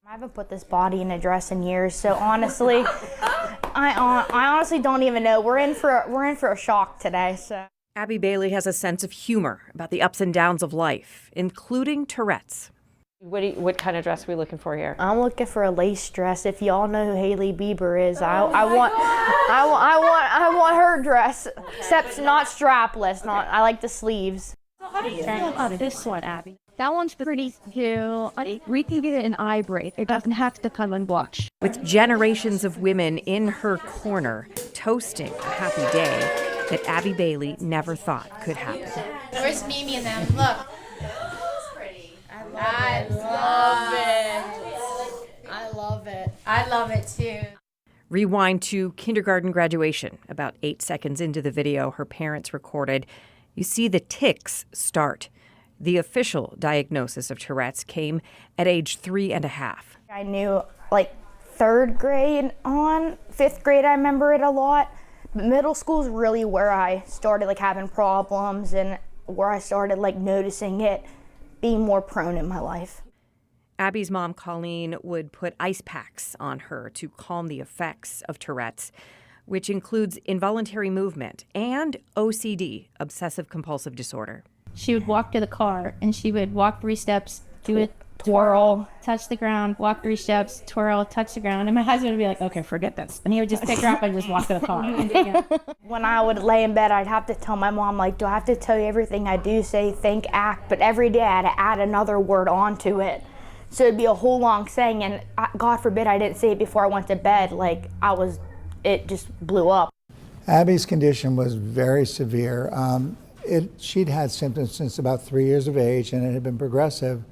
I haven't put this body in a dress in years, so honestly, I honestly don't even know. We're in for a shock today. So Abby Bailey has a sense of humor about the ups and downs of life, including Tourette's. What kind of dress are we looking for here? I'm looking for a lace dress. If y'all know who Hailey Bieber is, I want her dress, except not strapless. I like the sleeves. How do you feel about this one, Abby? That one's pretty cute. We can get an eye braid. It doesn't have to come and watch. With generations of women in her corner toasting a happy day that Abby Bailey never thought could happen. Where's Mimi and them? Look. I love it too. Rewind to kindergarten graduation. About 8 seconds into the video her parents recorded, you see the tics start. The official diagnosis of Tourette's came at age 3.5. I knew like 3rd grade on, 5th grade I remember it a lot. But middle school is really where I started like having problems and where I started like noticing it being more prone in my life. Abby's mom, Colleen, would put ice packs on her to calm the effects of Tourette's, which includes involuntary movement and OCD, obsessive-compulsive disorder. She would walk to the car, and she would walk 3 steps, do a twirl, touch the ground, walk 3 steps, twirl, touch the ground. And my husband would be like, okay, forget this. And he would just pick her up and just walk to the car. When I would lay in bed, I'd have to tell my mom, like, do I have to tell you everything I do, say, think, act? But every day I had to add another word onto it. So it'd be a whole long saying, and God forbid I didn't say it before I went to bed. Like, it just blew up. Abby's condition was very severe. She'd had symptoms since about 3 years of age, and it had been progressive.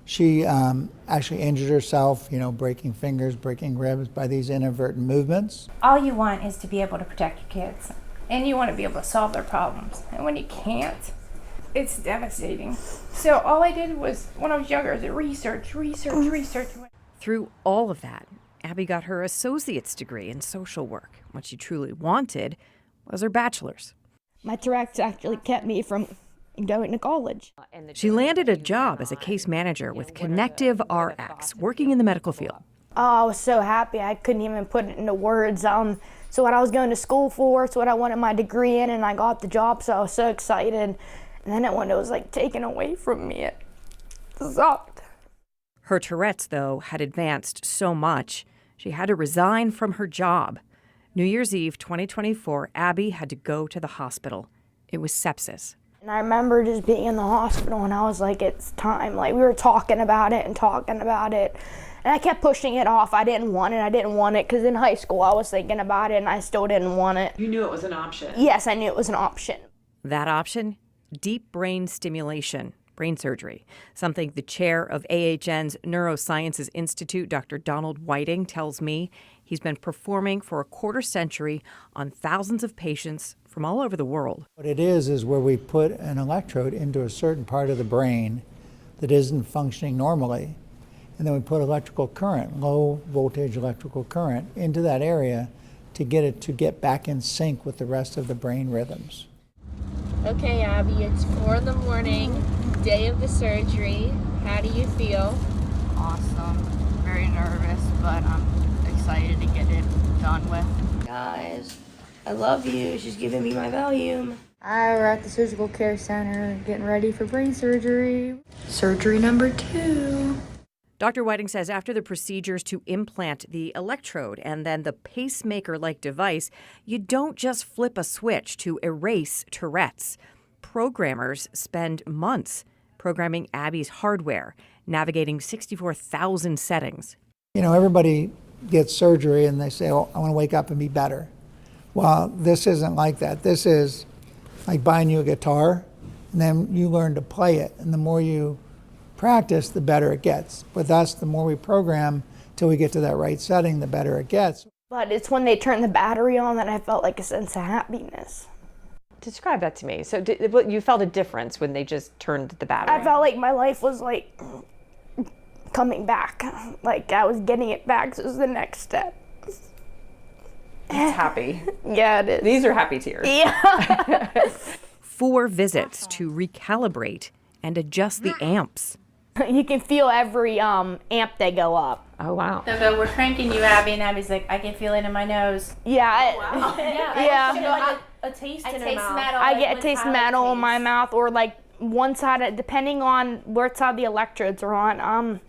She actually injured herself, breaking fingers, breaking ribs by these inadvertent movements. All you want is to be able to protect your kids, and you want to be able to solve their problems. And when you can't, it's devastating. So all I did was, when I was younger, is research. Through all of that, Abby got her associate's degree in social work. What she truly wanted was her bachelor's. My Tourette's actually kept me from going to college. She landed a job as a case manager with Connective RX, working in the medical field. Oh, I was so happy. I couldn't even put it into words. So what I was going to school for, it's what I wanted my degree in, and I got the job, so I was so excited. And then when it was like taken away from me, it sucked. Her Tourette's, though, had advanced so much, she had to resign from her job. New Year's Eve 2024, Abby had to go to the hospital. It was sepsis. And I remember just being in the hospital, and I was like, it's time. Like, we were talking about it. And I kept pushing it off. I didn't want it, because in high school I was thinking about it, and I still didn't want it. You knew it was an option. Yes, I knew it was an option. That option? Deep brain stimulation, brain surgery, something the chair of AHN's Neurosciences Institute, Dr. Donald Whiting, tells me he's been performing for a quarter century on thousands of patients from all over the world. What it is where we put an electrode into a certain part of the brain that isn't functioning normally, and then we put electrical current, low voltage electrical current, into that area to get it to get back in sync with the rest of the brain rhythms. Okay, Abby, it's 4 a.m, day of the surgery. How do you feel? Awesome. Very nervous, but I'm excited to get it done with. Guys, I love you. She's giving me my Valium. We're at the surgical care center getting ready for brain surgery. Surgery number 2. Dr. Whiting says after the procedures to implant the electrode and then the pacemaker-like device, you don't just flip a switch to erase Tourette's. Programmers spend months programming Abby's hardware, navigating 64,000 settings. Everybody gets surgery and they say, oh, I want to wake up and be better. Well, this isn't like that. This is like buying you a guitar, and then you learn to play it. And the more you practice, the better it gets. With us, the more we program till we get to that right setting, the better it gets. But it's when they turn the battery on that I felt like a sense of happiness. Describe that to me. So you felt a difference when they just turned the battery on? I felt like my life was like coming back. Like I was getting it back, so it was the next step. It's happy. Yeah, it is. These are happy tears. Yeah. 4 visits to recalibrate and adjust the amps. You can feel every amp they go up. Oh, wow. They'll go, we're cranking you, Abby, and Abby's like, I can feel it in my nose. Yeah. Yeah. A taste in her mouth. Metal, I get a taste of metal in my mouth, or like one side, depending on where side the electrodes are on.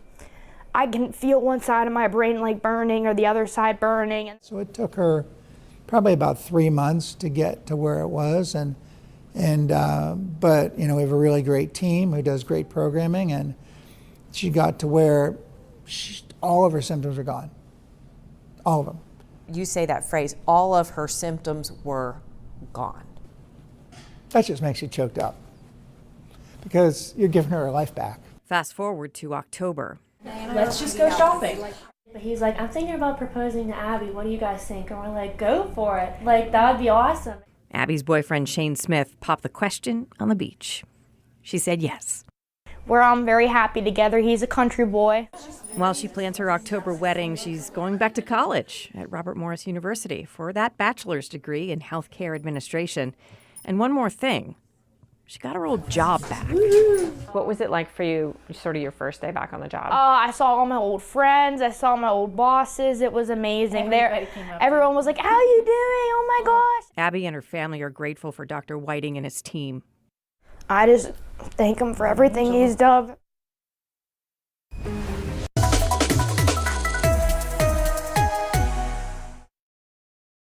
I can feel one side of my brain like burning or the other side burning. So it took her probably about 3 months to get to where it was, but you know, we have a really great team who does great programming, and she got to where all of her symptoms are gone, all of them. You say that phrase, all of her symptoms were gone. That just makes you choked up because you're giving her life back. Fast forward to October. Let's just go shopping. But he's like, I'm thinking about proposing to Abby. What do you guys think? And we're like, go for it. Like, that would be awesome. Abby's boyfriend, Shane Smith, popped the question on the beach. She said yes. We're very happy together. He's a country boy. While she plans her October wedding, she's going back to college at Robert Morris University for that bachelor's degree in healthcare administration. And one more thing, she got her old job back. What was it like for you, sort of your first day back on the job? I saw all my old friends. I saw my old bosses. It was amazing. Everyone was like, how are you doing? Oh my gosh. Abby and her family are grateful for Dr. Whiting and his team. I just thank him for everything he's done.